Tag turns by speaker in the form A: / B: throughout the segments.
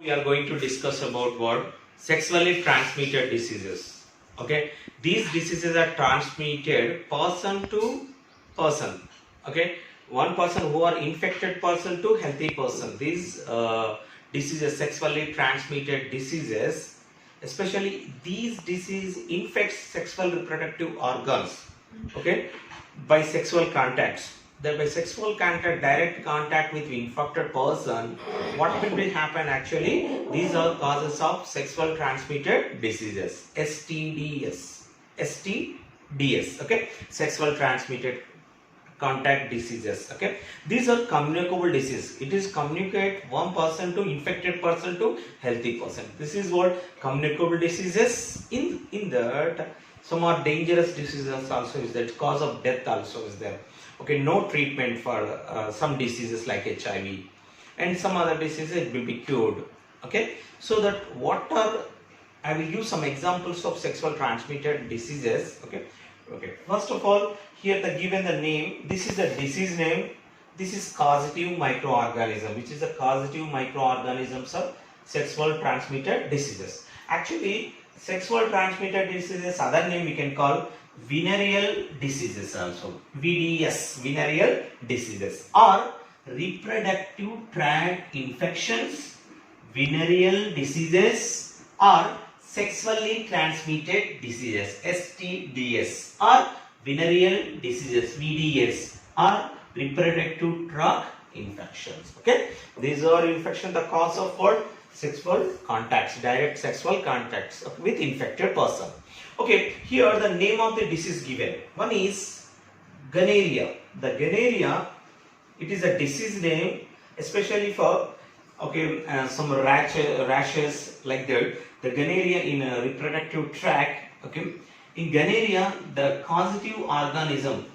A: We are going to discuss about what sexually transmitted diseases. Okay, these diseases are transmitted person to person. Okay, one person who are infected person to healthy person. These diseases, sexually transmitted diseases, especially these disease infects sexual reproductive organs. Okay, by sexual contacts. That by sexual contact, direct contact with infected person, what will be happen actually? These are causes of sexual transmitted diseases, STDs, STDs. Okay, sexual transmitted contact diseases. Okay, these are communicable disease. It is communicate one person to infected person to healthy person. This is what communicable diseases. In that, some are dangerous diseases also is that, cause of death also is there. Okay, no treatment for some diseases like HIV and some other diseases it will be cured. Okay, so that what are, I will give some examples of sexual transmitted diseases. Okay, first of all, here the given the name, this is the disease name, this is causative microorganism, which is the causative microorganisms of sexual transmitted diseases. Actually, sexual transmitted diseases, other name we can call venereal diseases also, VDS, venereal diseases, or reproductive tract infections, venereal diseases, or sexually transmitted diseases, STDs, or venereal diseases, VDS, or reproductive tract infections. Okay, these are infections the cause of what? Sexual contacts, direct sexual contacts with infected person. Okay, here the name of the disease given. One is gonorrhea. The gonorrhea, it is a disease name, especially for some rashes like that. The gonorrhea in a reproductive tract. Okay, in gonorrhea, the causative organism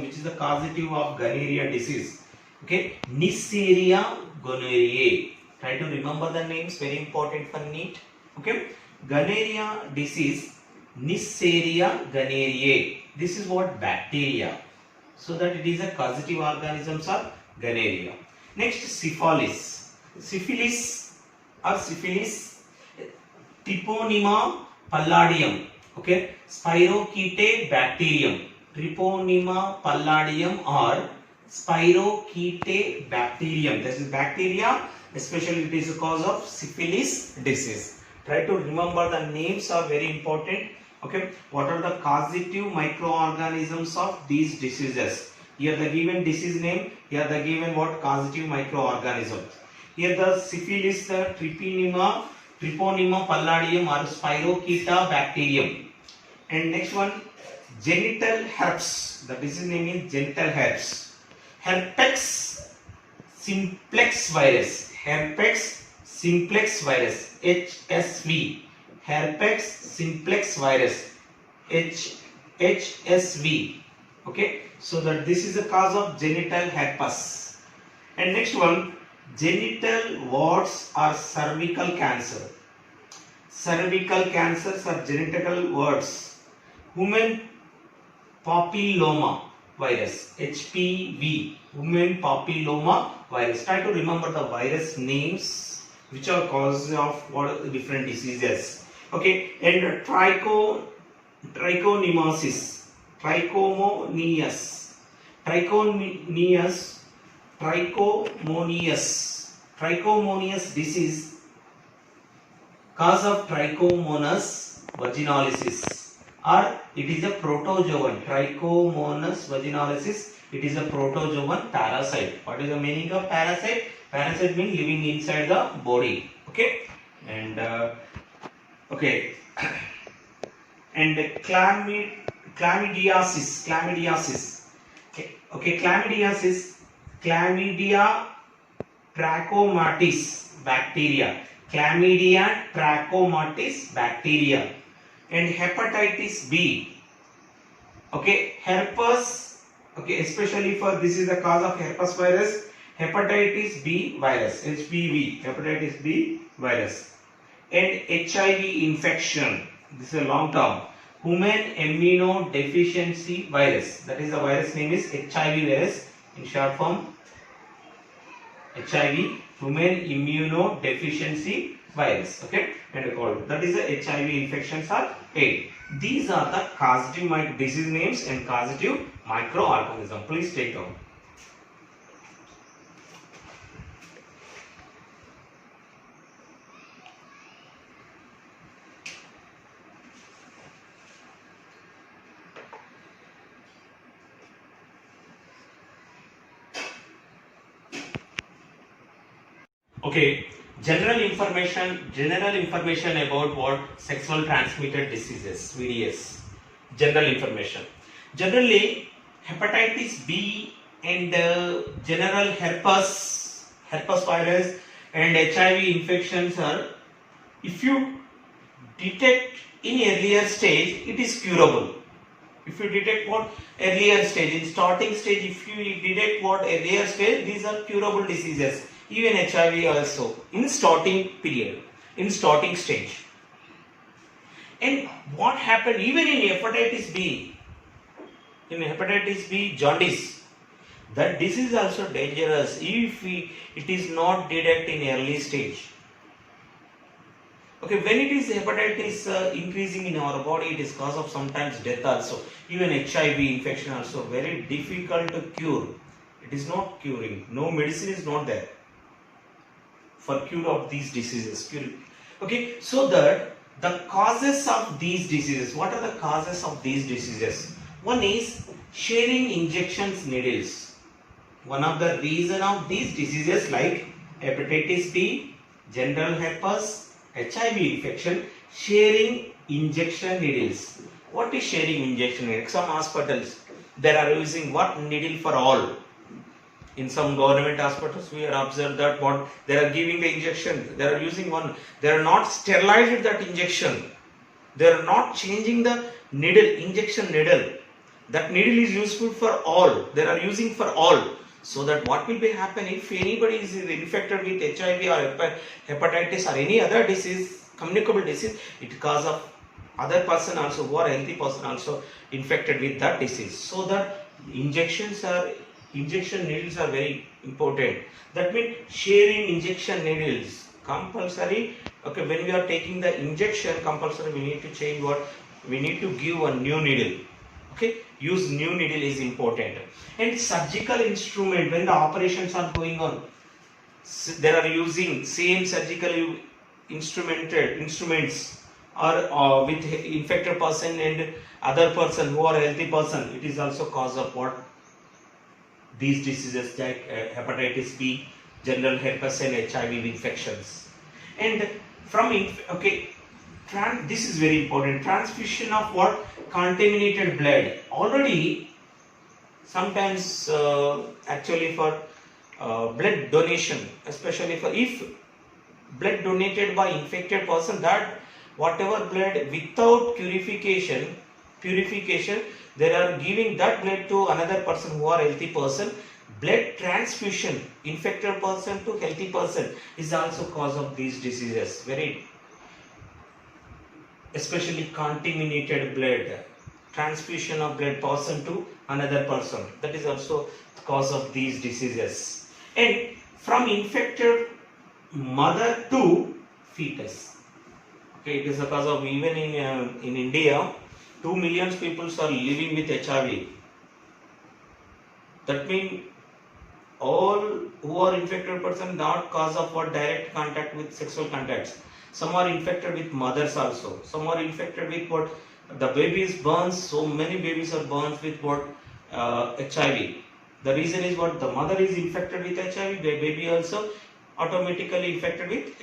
A: which is the causative of gonorrhea disease. Okay, Neisseria gonorrhoeae. Try to remember the names, very important for NEET. Okay, gonorrhea disease, Neisseria gonorrhoeae. This is what? Bacteria. So that it is a causative organisms of gonorrhea. Next, syphilis. Syphilis, Treponema palladium. Okay, Spirochaete bacterium. Treponema palladium or Spirochaete bacterium. This is bacteria, especially it is a cause of syphilis disease. Try to remember the names are very important. Okay, what are the causative microorganisms of these diseases? Here the given disease name, here the given what? Causative microorganism. Here the syphilis, the Treponema palladium or Spirochaete bacterium. And next one, genital herpes. The disease name is genital herpes. Herpes simplex virus. Herpes simplex virus. HSV. Herpes simplex virus. HSV. Okay, so that this is the cause of genital herpes. And next one, genital warts or cervical cancer. Cervical cancers or genital warts. Human papilloma virus, HPV, human papilloma virus. Try to remember the virus names which are causes of what different diseases. Okay, and trichomoniasis, trichomonious disease, cause of Trichomonas vaginalis, or it is a protozoan. Trichomonas vaginalis, it is a protozoan parasite. What is the meaning of parasite? Parasite means living inside the body. Okay, and and chlamydiasis. Okay, Chlamydia trachomatis bacteria. Chlamydia trachomatis bacteria. And hepatitis B. Okay, herpes. Okay, especially for this is the cause of herpes virus. Hepatitis B virus, HPV, hepatitis B virus. And HIV infection. This is a long term. Human immunodeficiency virus. That is the virus name is HIV virus. In short form, HIV human immunodeficiency virus. Okay, and called that is the HIV infections are 8. These are the causative disease names and causative microorganism. Please take down. Okay, general information about what sexual transmitted diseases, VDS. General information. Generally, hepatitis B and general herpes virus and HIV infections are, if you detect in earlier stage, it is curable. If you detect what earlier stage, in starting stage, if you detect what earlier stage, these are curable diseases. Even HIV also in starting period, in starting stage. And what happened even in hepatitis B? In hepatitis B, jaundice. That disease is also dangerous if it is not detected in early stage. Okay, when it is hepatitis increasing in our body, it is cause of sometimes death also. Even HIV infection also very difficult to cure. It is not curing. No medicine is not there for cure of these diseases. Okay, so that the causes of these diseases. What are the causes of these diseases? One is sharing injections needles. One of the reason of these diseases like hepatitis B, general herpes, HIV infection, sharing injection needles. What is sharing injection needles? Some hospitals, they are using what needle for all. In some government hospitals, we are observed that what they are giving the injection, they are using one, they are not sterilized that injection. They are not changing the needle, injection needle. That needle is useful for all. They are using for all. So that what will be happen if anybody is infected with HIV or hepatitis or any other disease, communicable disease, it cause of other person also who are healthy person also infected with that disease. So that injection needles are very important. That means sharing injection needles compulsory. Okay, when we are taking the injection compulsory, we need to change what? We need to give a new needle. Okay, use new needle is important. And surgical instrument, when the operations are going on, they are using same surgical instruments or with infected person and other person who are healthy person, it is also cause of what? These diseases like hepatitis B, general herpes and HIV infections. And from this is very important. Transfusion of what? Contaminated blood. Already, sometimes actually for blood donation, especially for if blood donated by infected person, that whatever blood without purification, they are giving that blood to another person who are healthy person. Blood transfusion, infected person to healthy person, is also cause of these diseases. Very especially contaminated blood, transfusion of blood person to another person, that is also cause of these diseases. And from infected mother to fetus. Okay, it is a cause of, even in India, 2 million people are living with HIV. That means all who are infected person not cause of what? Direct contact with sexual contacts. Some are infected with mothers also. Some are infected with what? The babies burns. So many babies are burns with what? HIV. The reason is what? The mother is infected with HIV. The baby also automatically infected with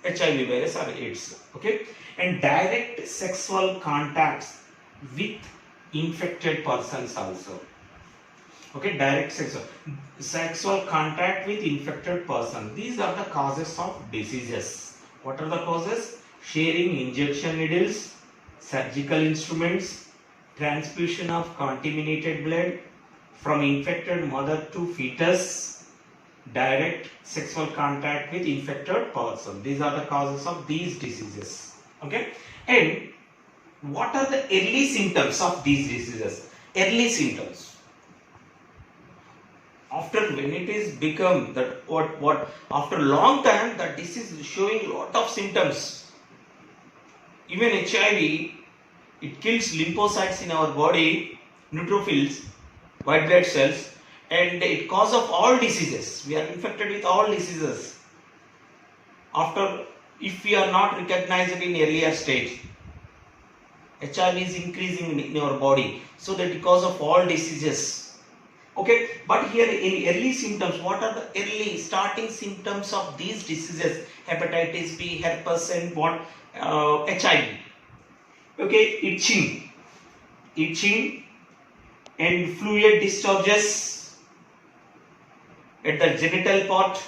A: HIV virus or AIDS. Okay. And direct sexual contacts with infected persons also. Okay, direct sexual contact with infected person. These are the causes of diseases. What are the causes? Sharing injection needles, surgical instruments, transfusion of contaminated blood from infected mother to fetus, direct sexual contact with infected person. These are the causes of these diseases. Okay, and what are the early symptoms of these diseases? Early symptoms. after when it is become that what after long time that disease is showing lot of symptoms. Even HIV, it kills lymphocytes in our body, neutrophils, white blood cells, and it cause of all diseases. We are infected with all diseases after, if we are not recognized in earlier stage. HIV is increasing in our body, so that because of all diseases. Okay, but here in early symptoms, what are the early starting symptoms of these diseases? Hepatitis B, herpes, and what? HIV. Okay, itching, and fluid discharges at the genital part,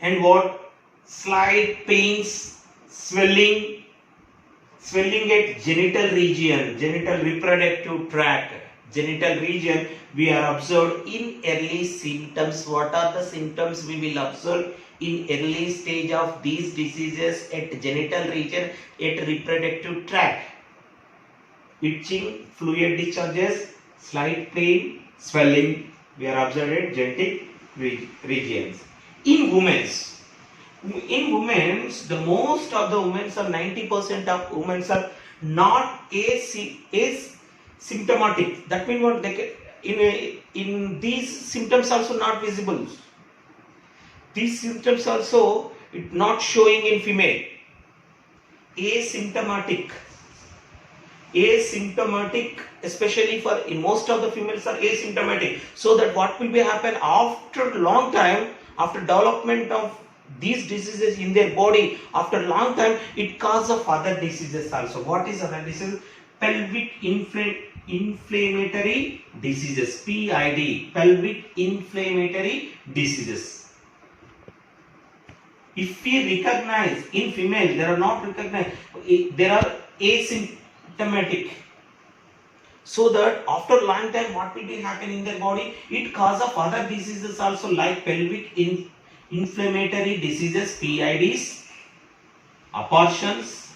A: and what? Slight pains, swelling at genital region, genital reproductive tract. Genital region we are observed in early symptoms. What are the symptoms we will observe in early stage of these diseases at genital region, at reproductive tract? Itching, fluid discharges, slight pain, swelling we are observed at genital regions. In women, the most of the women are 90% of women are not asymptomatic. That means what? They in these symptoms also not visible. These symptoms also not showing in female. Asymptomatic, especially for in most of the females are asymptomatic. So that what will be happen after long time, after development of these diseases in their body, after long time it causes of other diseases also. What is other disease? Pelvic inflammatory diseases, PID, pelvic inflammatory diseases. If we recognize in female, they are not recognized, they are asymptomatic. So that after long time what will be happening in their body? It causes of other diseases also, like pelvic inflammatory diseases, PIDs, abortions,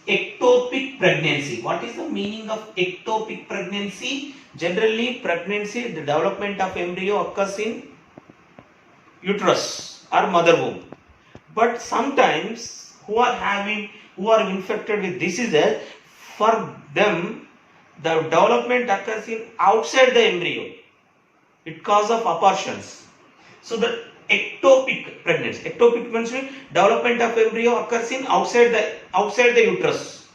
A: ectopic pregnancy. What is the meaning of ectopic pregnancy? Generally, pregnancy, the development of embryo occurs in uterus or mother womb. But sometimes who are infected with diseases, for them the development occurs in outside the embryo. It causes of abortions. So the ectopic pregnancy. Ectopic means development of embryo occurs in outside the uterus,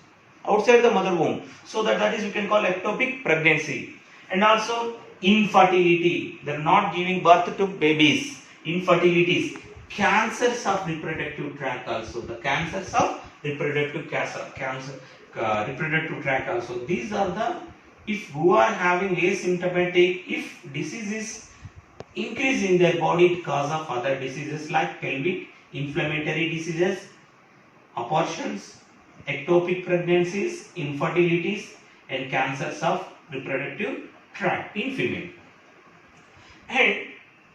A: outside the mother womb. So that is we can call ectopic pregnancy. And also infertility. They are not giving birth to babies. Infertilities. Cancers of reproductive tract also. The cancers of reproductive tract also. These are the, if who are having asymptomatic, if disease is increase in their body, it cause of other diseases like pelvic inflammatory diseases, abortions, ectopic pregnancies, infertilities, and cancers of reproductive tract in female. And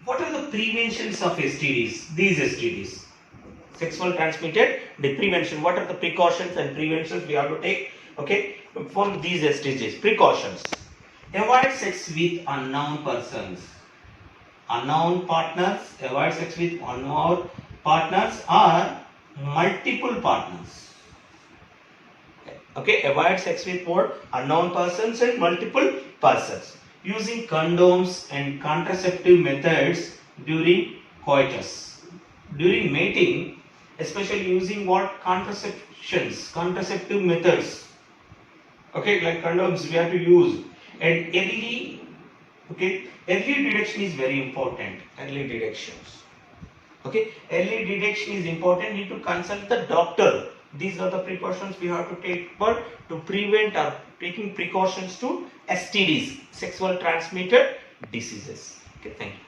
A: what are the preventions of STDs? These STDs, sexual transmitted, the prevention. What are the precautions and preventions we have to take? Okay, from these STDs. Precautions: avoid sex with unknown persons. Unknown partners, avoid sex with unknown partners or multiple partners. Okay, avoid sex with more unknown persons and multiple persons. Using condoms and contraceptive methods during coitus. During mating, especially using what? Contraceptive methods. Okay, like condoms we have to use. And early detection is very important. Early detections. Okay, early detection is important. You need to consult the doctor. These are the precautions we have to take for to prevent or taking precautions to STDs, sexual transmitted diseases. Okay, thank you.